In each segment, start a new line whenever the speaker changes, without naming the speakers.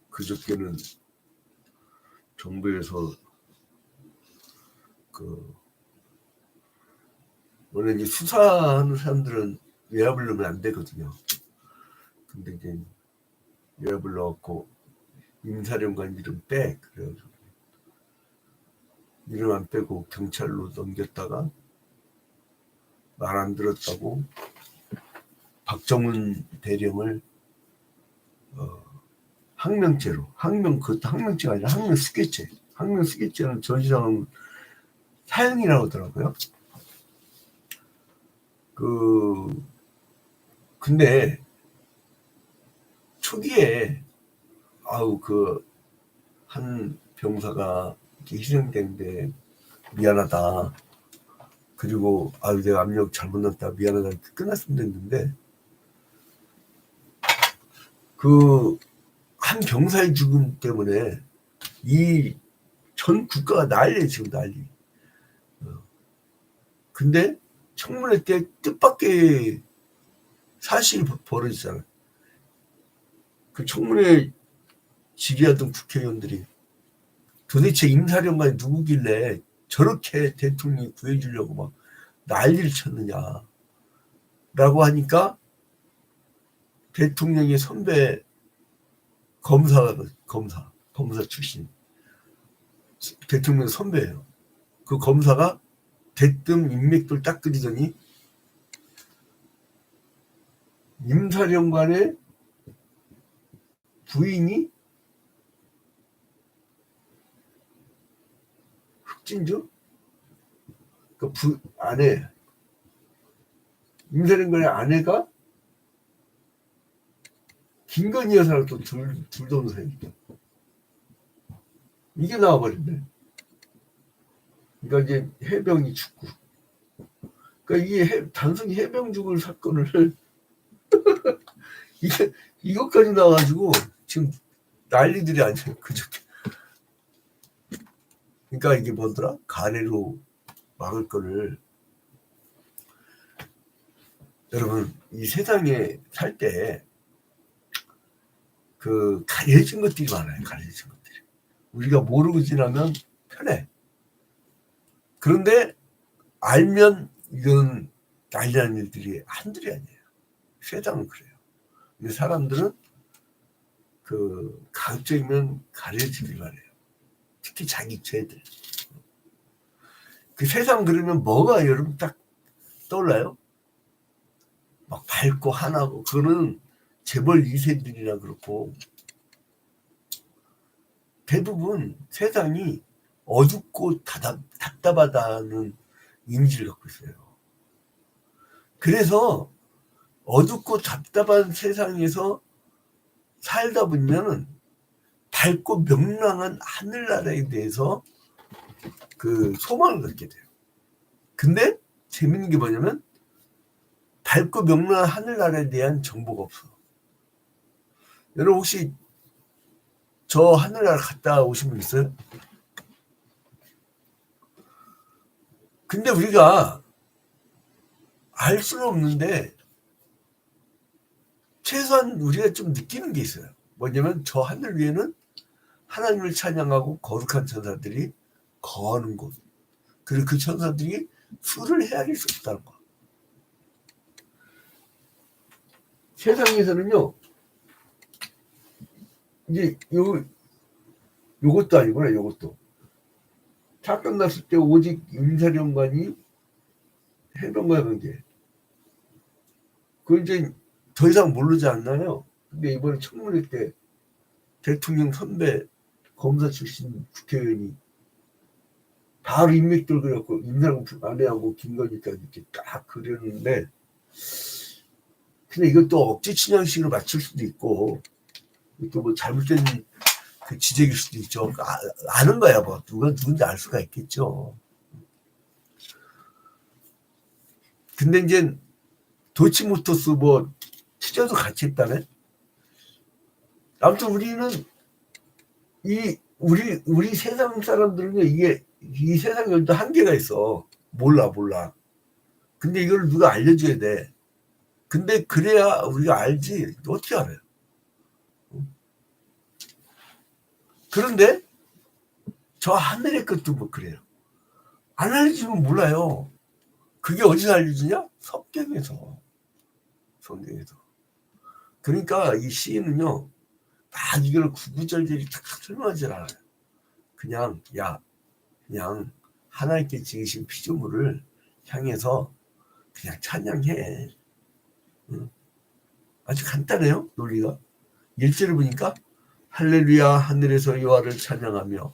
그저께는 정부에서 원래 이제 수사하는 사람들은 외압을 넣으면 안 되거든요. 근데 이제 외압을 넣었고 임사령관 이름 빼. 그래가지고 이름 안 빼고 경찰로 넘겼다가 말 안 들었다고 박정훈 대령을 항명죄로, 그것도 항명죄가 아니라 항명수괴죄. 항명수괴죄는 전시상 사형이라고 하더라고요. 근데 초기에 한 병사가 이렇게 희생된데 미안하다. 그리고 내가 압력 잘못 넣었다. 미안하다. 이렇게 끝났으면 됐는데 한 병사의 죽음 때문에 이 전 국가가 난리예요. 지금 난리. 근데 청문회 때 뜻밖의 사실이 벌어지잖아요. 그 청문회 질의하던 국회의원들이 도대체 임사령관이 누구길래 저렇게 대통령이 구해주려고 막 난리를 쳤느냐 라고 하니까 대통령의 선배 검사 출신 대통령 선배예요. 그 검사가 대뜸 인맥들 딱 그리더니 임사령관의 부인이 흑진주? 아내, 임사령관의 아내가 김건희 여사랑 또 둘 동생이죠. 이게 나와버린대. 그러니까 이제 해병이 죽고. 그러니까 이게 단순히 해병 죽을 사건을 이것까지 나와가지고 지금 난리들이 아니에요. 그저께. 그러니까 이게 뭐더라? 가래로 막을 거를. 여러분, 이 세상에 살 때 가려진 것들이 많아요. 가려진 것들이. 우리가 모르고 지나면 편해. 그런데 알면 이건 난리나는 일들이 한둘이 아니에요. 세상은 그래요. 근데 사람들은 가급적이면 가려지길 바래요. 특히 자기 죄들. 세상 그러면 뭐가 여러분 딱 떠올라요? 막 밝고 환하고, 그거는 재벌 2세들이나 그렇고, 대부분 세상이 어둡고 답답하다는 이미지를 갖고 있어요. 그래서 어둡고 답답한 세상에서 살다 보면 밝고 명랑한 하늘나라에 대해서 소망을 갖게 돼요. 근데 재밌는 게 뭐냐면 밝고 명랑한 하늘나라에 대한 정보가 없어. 여러분 혹시 저 하늘나라 갔다 오신 분 있어요? 근데 우리가 알 수는 없는데 최소한 우리가 좀 느끼는 게 있어요. 뭐냐면 저 하늘 위에는 하나님을 찬양하고 거룩한 천사들이 거하는 곳. 그리고 그 천사들이 술을 헤아릴 수 없다는 거. 세상에서는요, 이제 요것도 아니구나, 요것도. 사건 났을 때 오직 임사령관이 해병과 관계. 이제 더 이상 모르지 않나요? 근데 이번에 청문회 때 대통령 선배 검사 출신 국회의원이 바로 인맥들 그렸고 임사령관 아내하고 김건희까지 이렇게 딱 그렸는데, 근데 이것도 억지 친양식으로 맞출 수도 있고 또 뭐 잘못된 지적일 수도 있죠. 아는 거야, 뭐 누군지 알 수가 있겠죠. 근데 이제 도이치모터스 뭐 취재도 같이 했다네. 아무튼 우리는 우리 세상 사람들은 이게 이 세상에 또 한계가 있어. 몰라. 근데 이걸 누가 알려줘야 돼. 근데 그래야 우리가 알지. 어떻게 알아요? 그런데 저 하늘의 것도 뭐 그래요. 안 알려주면 몰라요. 그게 어디서 알려주냐? 성경에서. 그러니까 이 시인은요, 딱 이걸 구구절절히 딱 설명하지 않아요. 그냥 하나님께 지으신 피조물을 향해서 그냥 찬양해. 응? 아주 간단해요, 논리가. 1절을 보니까 할렐루야 하늘에서 여호와를 찬양하며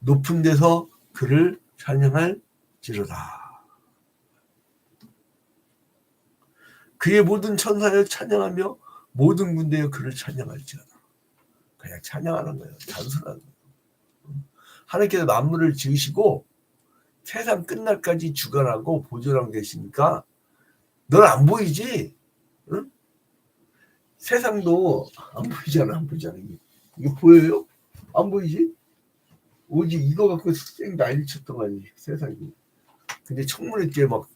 높은 데서 그를 찬양할지로다. 그의 모든 천사여 찬양하며 모든 군대여 그를 찬양할지어다. 그냥 찬양하는 거예요. 단순한 거예요. 하나님께서 만물을 지으시고 세상 끝날까지 주관하고 보존하고 계시니까 넌 안 보이지? 응? 세상도 안 보이잖아. 이거 보여요? 안 보이지? 오직 이거 갖고 쌩 난리 쳤던 거 아니지 세상이. 근데 청문회 때 막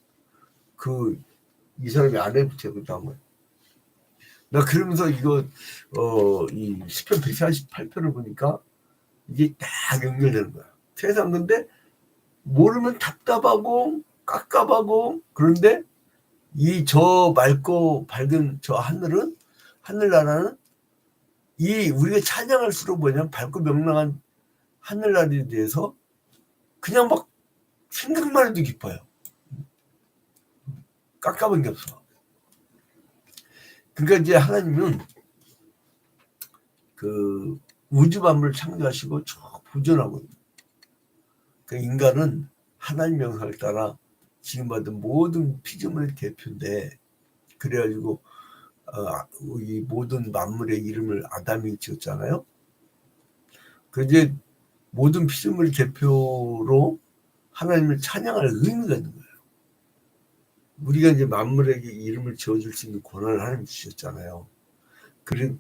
이 사람이 안에 붙여서 한 거야. 나 그러면서 이거 이 시편 148편을 보니까 이게 딱 연결되는 거야. 세상 근데 모르면 답답하고 깝깝하고 그런데 이 저 맑고 밝은 저 하늘나라는 이 우리가 찬양할수록 뭐냐면 밝고 명랑한 하늘나라에 대해서 그냥 막 생각만 해도 기뻐요. 깝깝한 게 없어. 그러니까 이제 하나님은 그 우주 만물을 창조하시고 쭉 보존하고 그 인간은 하나님 명상을 따라 지금 받은 모든 피조물의 대표인데 그래가지고 이 모든 만물의 이름을 아담이 지었잖아요. 그 이제 모든 피조물 대표로 하나님을 찬양할 의미가 있는 거예요. 우리가 이제 만물에게 이름을 지어줄 수 있는 권한을 하나님 주셨잖아요. 그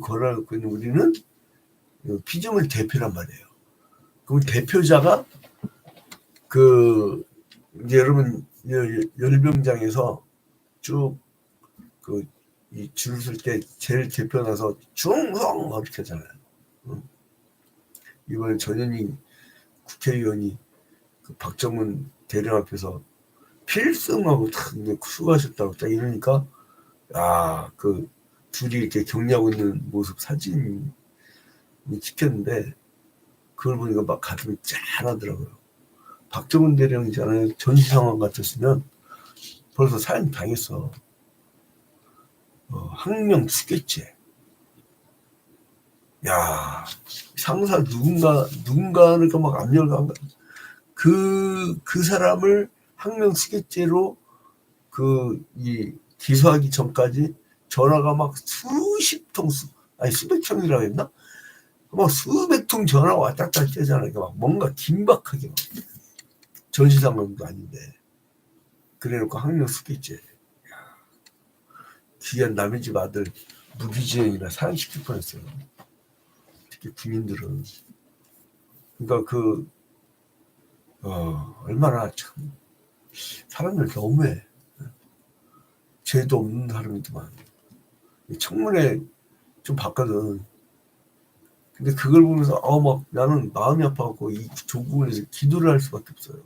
권한을 갖고 있는 우리는 피조물 대표란 말이에요. 그 대표자가 이제 여러분 열병장에서 쭉 이 줄을 쓸 때 제일 대표 나서 충성 이렇게 하잖아요. 이번에 전현희 국회의원이 박정훈 대령 앞에서 필승하고 탁 수고하셨다고 딱 이러니까 둘이 이렇게 격려하고 있는 모습 사진이 찍혔는데 그걸 보니까 막 가슴이 짠하더라고요. 박정훈 대령이잖아요. 전시 상황 같았으면 벌써 사형 당했어. 항명 수괴죄. 야, 상사 누군가를 막 압력을 한 거야. 그 사람을 항명 수괴죄로 기소하기 전까지 전화가 막 수백 통이라고 했나? 막 수백 통 전화가 왔다 갔다 했잖아요. 그러니까 막 뭔가 긴박하게 막. 전시 상황도 아닌데. 그래놓고 항명 수괴죄. 귀한 남의 집 아들 무기징역이나 사형시킬 뻔했어요. 특히 군인들은. 그러니까 얼마나 참 사람들 너무해. 죄도 없는 사람이더만. 청문회 좀 봤거든. 근데 그걸 보면서 막 나는 마음이 아파갖고 이 조국에서 기도를 할 수밖에 없어요.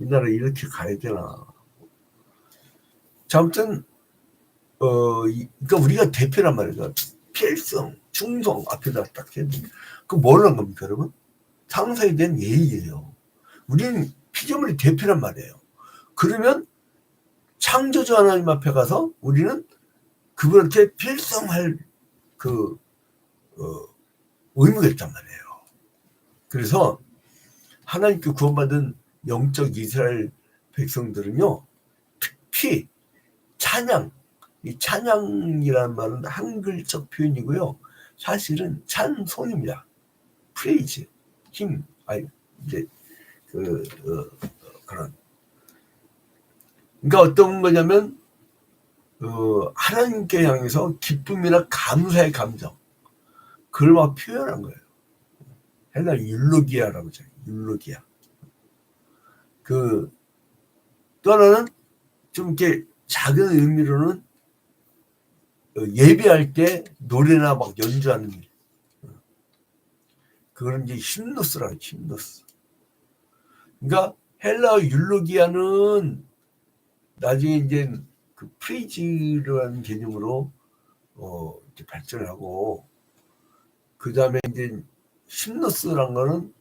이 나라 이렇게 가야 되나. 자, 아무튼 그러니까 우리가 대표란 말이야. 필성, 충성 앞에다 딱 해야 돼. 그 뭘 한 겁니까, 여러분? 상사에 대한 예의예요. 우리는 피조물의 대표란 말이에요. 그러면 창조주 하나님 앞에 가서 우리는 그분한테 필성할 의무가 있단 말이에요. 그래서 하나님께 구원받은 영적 이스라엘 백성들은요, 특히 이 찬양이라는 말은 한글적 표현이고요. 사실은 찬송입니다. 프레이즈, 힘, 이제 그런. 그러니까 어떤 거냐면 하나님께 향해서 기쁨이나 감사의 감정, 그걸 막 표현한 거예요. 헬라 율로기아라고 하죠. 율로기아. 또 하나는 좀 이렇게 작은 의미로는 예배할 때 노래나 막 연주하는 일. 그거는 이제 힘노스라고, 힘노스. 그러니까 헬라어 율로기아는 나중에 이제 그 프리즈라는 개념으로 이제 발전하고, 그 다음에 이제 힘노스란 거는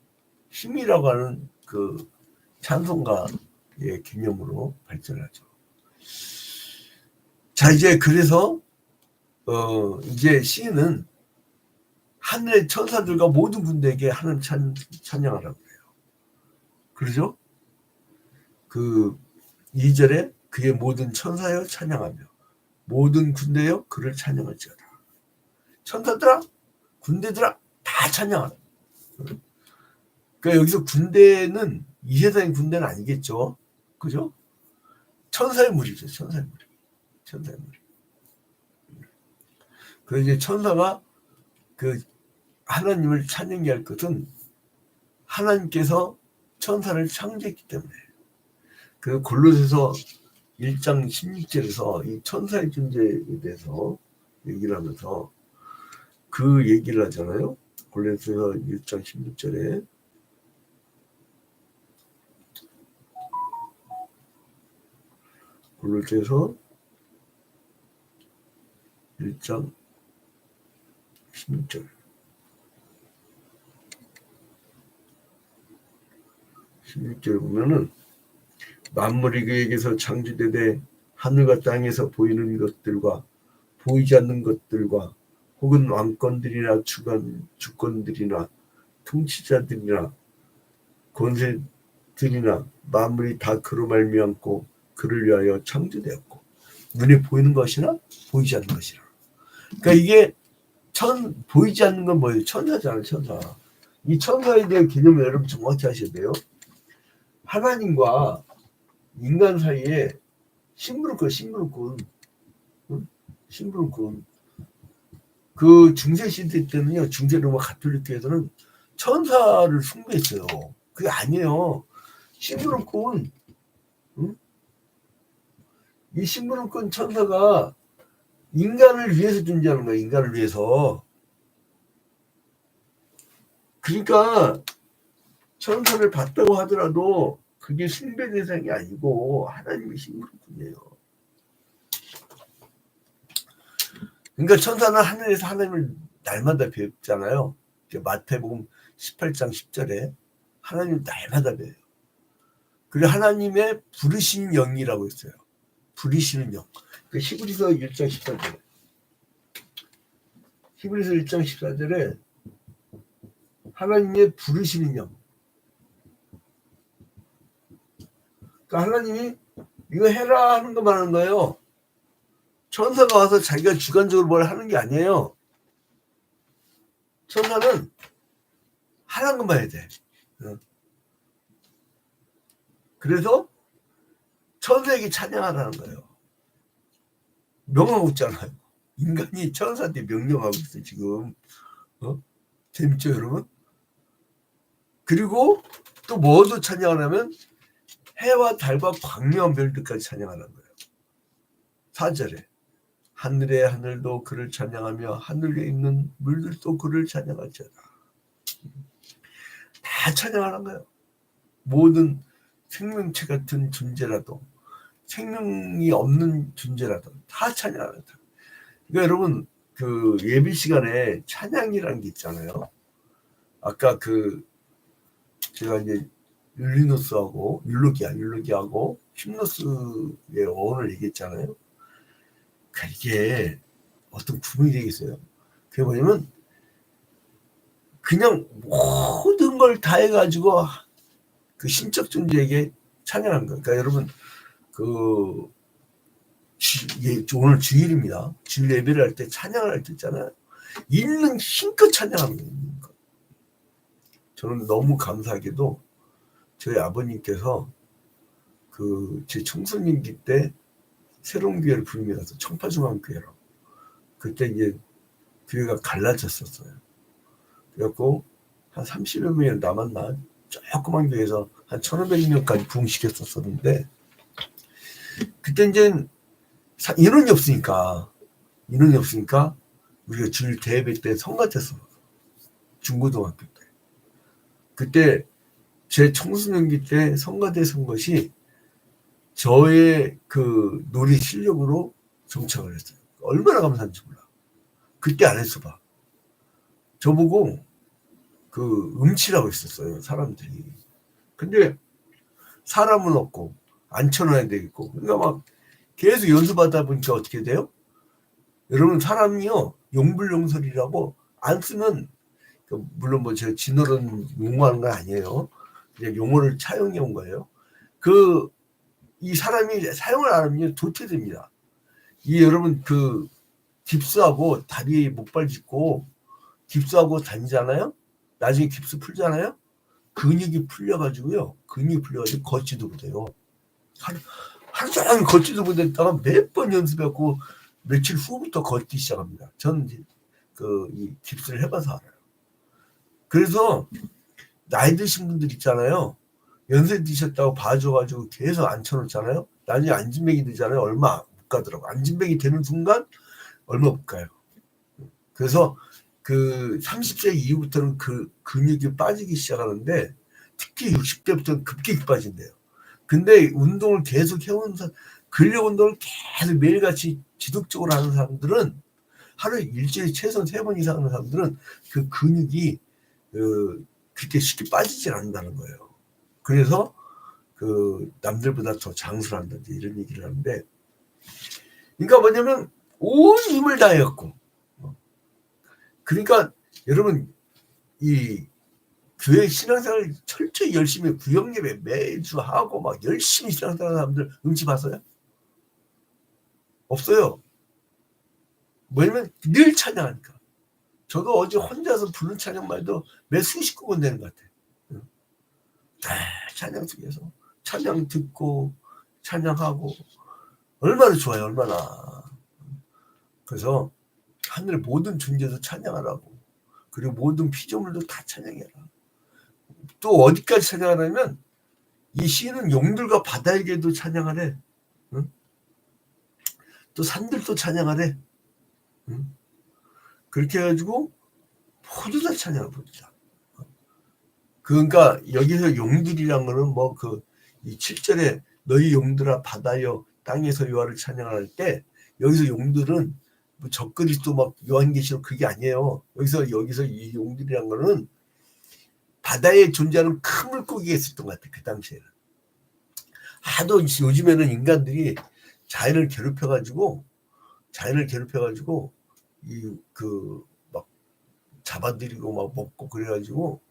힘이라고 하는 그 찬송가의 개념으로 발전하죠. 자, 이제 그래서 이제 시인은 하늘의 천사들과 모든 군대에게 하나님 찬양하라고 그래요. 그러죠? 그 2절에 그의 모든 천사여 찬양하며 모든 군대여 그를 찬양할지어다. 천사들아, 군대들아, 다 찬양하라. 그러니까 여기서 군대는 이 세상의 군대는 아니겠죠. 그죠? 천사의 무리죠. 천사의 무리. 천사의 무리. 그래서 이제 천사가 그 하나님을 찬양해야 할 것은 하나님께서 천사를 창조했기 때문에. 그 골로새서 1장 16절에서 이 천사의 존재에 대해서 얘기를 하면서 그 얘기를 하잖아요. 골로새서 1장 16절에 골로새서 1장 16절 16절 보면은 만물이 그에게서 창조되되 하늘과 땅에서 보이는 것들과 보이지 않는 것들과 혹은 왕권들이나 주권들이나 통치자들이나 권세들이나 만물이 다 그로 말미암고 그를 위하여 창조되었고 눈에 보이는 것이나 보이지 않는 것이나. 그러니까 이게 보이지 않는 건 뭐예요? 천사잖아요. 천사. 이 천사에 대한 개념을 여러분 정확히 하셔야 돼요. 하나님과 인간 사이에 심부름꾼. 그 중세 시대 때는요, 중세 로마 가톨릭교에서는 천사를 숭배했어요. 그게 아니에요. 심부름꾼. 이 심부름꾼 천사가 인간을 위해서 존재하는 거예요. 인간을 위해서. 그러니까 천사를 봤다고 하더라도 그게 숭배 대상이 아니고 하나님의 심부름꾼이에요. 그러니까 천사는 하늘에서 하나님을 날마다 뵙잖아요. 마태복음 18장 10절에 하나님을 날마다 뵈요. 그리고 하나님의 부르신 영이라고 했어요. 부르시는 영. 그 히브리서 1장 14절에 히브리서 1장 14절에 하나님의 부르시는 영. 그러니까 하나님이 이거 해라 하는 것만 하는 거예요. 천사가 와서 자기가 주관적으로 뭘 하는 게 아니에요. 천사는 하는 것만 해야 돼. 그래서 천사에게 찬양하라는 거예요. 명하고 있잖아요. 인간이 천사한테 명령하고 있어요, 지금. 재밌죠, 여러분? 그리고 또 뭐도 찬양하냐면 해와 달과 광명한 별들까지 찬양하는 거예요. 4절에 하늘의 하늘도 그를 찬양하며 하늘 위에 있는 물들도 그를 찬양할지어다. 다 찬양하는 거예요. 모든 생명체 같은 존재라도 생명이 없는 존재라도 다 찬양하는 거예요. 그러니까 여러분 그 예배 시간에 찬양이라는 게 있잖아요. 아까 그 제가 이제 율리노스하고 율로기하고 힘노스의 어원을 얘기했잖아요. 그러니까 이게 어떤 구분이 되겠어요. 그게 뭐냐면 그냥 모든 걸 다 해가지고 그 신적 존재에게 찬양하는 거예요. 그러니까 여러분 그 오늘 주일입니다. 주일 예배를 할 때 찬양을 할 때 있잖아요. 있는 힘껏 찬양하는 거예요. 저는 너무 감사하게도 저희 아버님께서 그 제 청소년기 때 새로운 교회를 부임해 가서 청파중앙교회로 그때 이제 교회가 갈라졌었어요. 그래갖고 한 30여 명이 남았나 조그만 교회에서 한 1,500명까지 부흥시켰었는데 그때 이제 인원이 없으니까 우리가 주일 대예배 때 성가됐어. 중고등학교 때. 그때 제 청소년기 때 성가대 선 것이 저의 그 노래 실력으로 정착을 했어요. 얼마나 감사한지 몰라. 그때 안 했어 봐. 저보고 그 음치라고 했었어요, 사람들이. 근데 사람은 없고 앉혀놔야 되겠고, 그러니까 막 계속 연습하다 보니까 어떻게 돼요? 여러분, 사람이요 용불용설이라고 안 쓰면, 물론 뭐 제가 진어론 용어하는 건 아니에요. 그냥 용어를 차용해 온 거예요. 이 사람이 사용을 안 하면 도태됩니다. 이 여러분 그 깁스하고 다리 목발 짚고 깁스하고 다니잖아요. 나중에 깁스 풀잖아요. 근육이 풀려가지고요. 근육이 풀려가지고 걷지도 못해요. 하루 종일 걷지도 못했다가 몇 번 연습했고 며칠 후부터 걷기 시작합니다. 저는 이 깁스를 해봐서 알아요. 그래서 나이 드신 분들 있잖아요. 연세 드셨다고 봐줘가지고 계속 앉혀놓잖아요. 나중에 안진뱅이 되잖아요. 얼마 못 가더라고. 안진뱅이 되는 순간 얼마 못 가요. 그래서 그 30세 이후부터는 그 근육이 빠지기 시작하는데, 특히 60대부터는 급격히 빠진대요. 근데 운동을 계속 해온 사람, 근력 운동을 계속 매일같이 지속적으로 하는 사람들은, 하루에 일주일에 최소한 3번 이상 하는 사람들은 그 근육이 그렇게 쉽게 빠지질 않는다는 거예요. 그래서 그 남들보다 더 장수를 한다든지 이런 얘기를 하는데, 그러니까 뭐냐면 온 힘을 다해갖고, 그러니까 여러분 이 교회 신앙생활 철저히 열심히 구역예배 매주 하고 막 열심히 신앙생활하는 사람들 음치 봤어요? 없어요. 뭐냐면 늘 찬양하니까. 저도 어제 혼자서 부른 찬양만 해도 매 수십 곡은 되는 것 같아요. 찬양 속에서 찬양 듣고 찬양하고 얼마나 좋아요, 얼마나. 그래서 하늘 모든 존재도 찬양하라고. 그리고 모든 피조물도 다 찬양해라. 또 어디까지 찬양하냐면 이 시는 용들과 바다에게도 찬양하래. 응? 또 산들도 찬양하래. 응? 그렇게 해가지고 모두 다 찬양을 부르자. 그러니까 여기서 용들이란 거는 뭐 이 7절에 너희 용들아 바다여 땅에서 여호와를 찬양할 때, 여기서 용들은 뭐 적그리스도 막 요한계시록 그게 아니에요. 여기서 이 용들이란 거는 바다에 존재하는 큰 물고기가 있었던 것 같아, 그 당시에는. 하도 요즘에는 인간들이 자연을 괴롭혀가지고 막 잡아들이고 막 먹고 그래가지고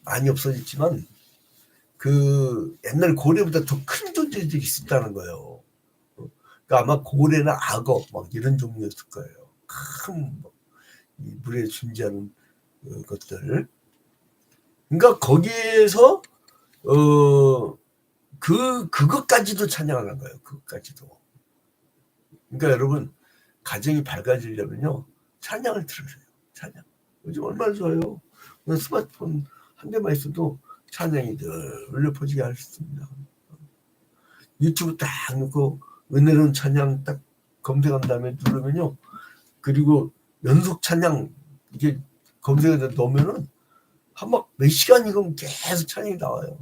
많이 없어졌지만, 그 옛날 고래보다 더 큰 존재들이 있었다는 거예요. 그러니까 아마 고래나 악어 막 이런 종류였을 거예요. 큰 이 물에 존재하는 것들. 그러니까 거기에서 그것까지도 찬양하는 거예요. 그것까지도. 그러니까 여러분, 가정이 밝아지려면요, 찬양을 들으세요. 찬양. 요즘 얼마나 좋아요. 스마트폰 한 대만 있어도 찬양이 늘 울려 퍼지게 할 수 있습니다. 유튜브 딱 넣고 은혜로운 찬양 딱 검색한 다음에 누르면요, 그리고 연속 찬양 이게 검색에다 넣으면은 몇 시간이건 계속 찬양이 나와요.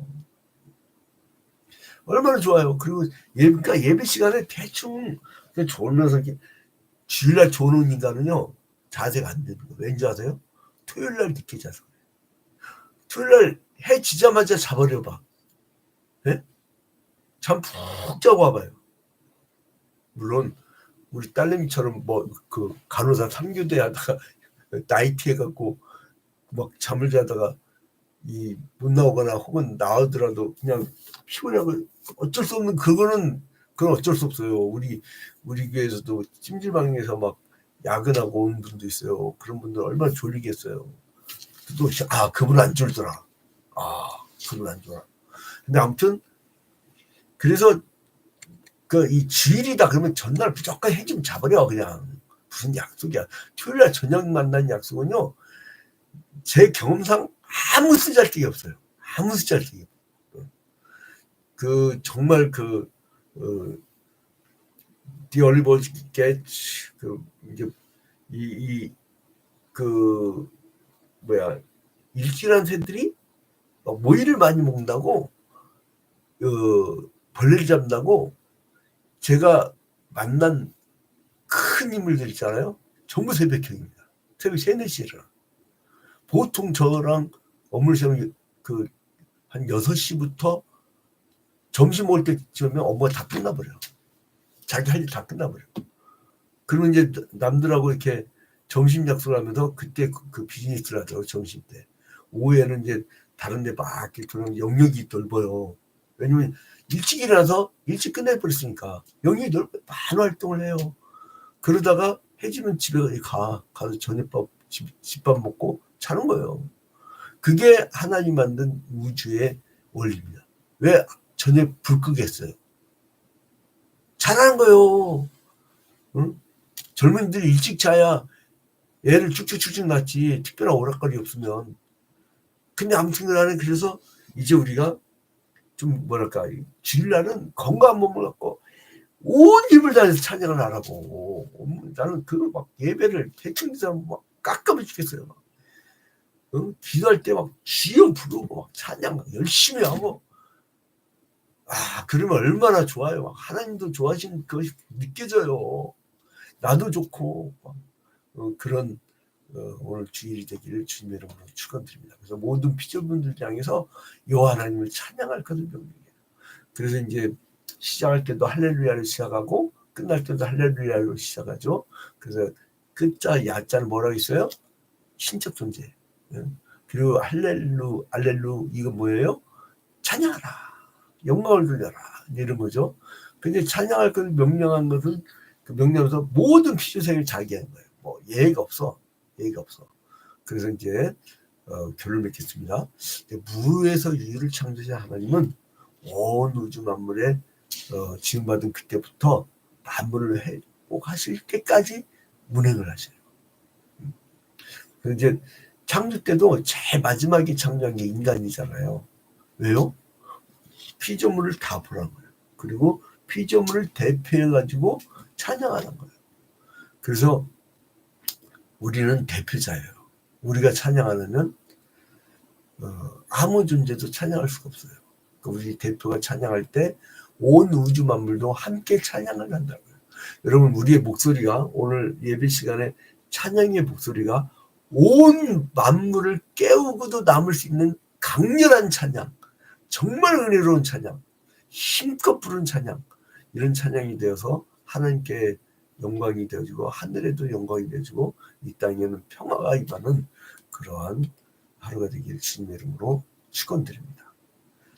얼마나 좋아요. 그리고 그러니까 예배 시간에 대충 그냥 졸면서 이렇게, 주일날 조는 인간은요 자세가 안 되는 거예요. 왠지 아세요? 토요일날 늦게 자서 그래요. 토요일날 해 지자마자 자버려봐. 네? 잠 푹 자고 와봐요. 물론 우리 딸내미처럼 간호사 3교대 하다가 나이트 해갖고 막 잠을 자다가 못 나오거나 혹은 나오더라도 그냥 피곤하고 어쩔 수 없는, 그건 어쩔 수 없어요. 우리 교회에서도 찜질방에서 막 야근하고 온 분도 있어요. 그런 분들 얼마나 졸리겠어요. 또 그분 안 졸더라. 그분 안 졸아. 근데 아무튼 그래서 이 주일이다 그러면 전날 무조건 해 좀 자버려. 그냥 무슨 약속이야. 토요일날 저녁 만난 약속은요, 제 경험상 아무 쓰잘데기 없어요. 아무 쓰잘데기. 정말 The Only Birds Get 일진한 새들이 모이를 많이 먹는다고 벌레를 잡는다고 제가 만난 큰 인물들 있잖아요. 전부 새벽형입니다. 새벽 3, 4시에 일어나. 보통 저랑 업무를 시작하면 한 6시부터 점심 먹을 때쯤이면 업무가 다 끝나버려. 자기 할 일 다 끝나버려. 그러면 이제 남들하고 이렇게 점심 약속을 하면서 그때 그 비즈니스를 하죠. 점심 때. 오후에는 이제 다른 데 막 이렇게 돌아오면 영역이 넓어요. 왜냐면 일찍 일어나서 일찍 끝내버렸으니까 영역이 넓어 많은 활동을 해요. 그러다가 해지면 집에 가서 저녁밥, 집밥 먹고 자는 거예요. 그게 하나님 만든 우주의 원리입니다. 왜 저녁 불 끄겠어요? 자라는 거예요. 응? 젊은이들이 일찍 자야 애를 쭉쭉쭉쭉 낳지 특별한 오락거리 없으면. 근데 아무튼 간에 그래서 이제 우리가 좀 뭐랄까 주일날은 건강한 몸을 갖고 온 힘을 다해서 찬양을 하라고. 나는 그거 막 예배를 대충해서 막 깎아면 죽겠어요. 막. 응? 기도할 때 막 주여 부르고 막 찬양 열심히 하고 그러면 얼마나 좋아요. 막 하나님도 좋아하시는 것이 느껴져요. 나도 좋고 그런 오늘 주일이 되기를 주님의 이름으로 축원드립니다. 그래서 모든 피조물들 향해서 여호와 하나님을 찬양할 것을 명령해요. 그래서 이제 시작할 때도 할렐루야를 시작하고 끝날 때도 할렐루야로 시작하죠. 그래서 끝자 야자는 뭐라고 있어요? 신적 존재. 그리고 할렐루 이거 뭐예요? 찬양하라. 영광을 돌려라. 이런 거죠. 근데 찬양할 것을 명령한 것은 그 명령에서 모든 피조생을 자기 하는 거예요. 뭐 예의가 없어. 그래서 이제 결론을 맺겠습니다. 무에서 유를 창조하신 하나님은 온 우주 만물에 지음받은 그때부터 만물을 회복하실 때까지 운행을 하셔요. 그래서 이제 창조 때도 제일 마지막에 창조한 게 인간이잖아요. 왜요? 피조물을 다 보라는 거예요. 그리고 피조물을 대표해가지고 찬양하는 거예요. 그래서 우리는 대표자예요. 우리가 찬양하려면 아무 존재도 찬양할 수가 없어요. 우리 대표가 찬양할 때 온 우주 만물도 함께 찬양을 한다고요. 여러분 우리의 목소리가 오늘 예배 시간에 찬양의 목소리가 온 만물을 깨우고도 남을 수 있는 강렬한 찬양, 정말 은혜로운 찬양, 힘껏 부른 찬양, 이런 찬양이 되어서 하나님께 영광이 되어지고 하늘에도 영광이 되어지고 이 땅에는 평화가 임하는 그러한 하루가 되기를 주님의 이름으로 축원드립니다.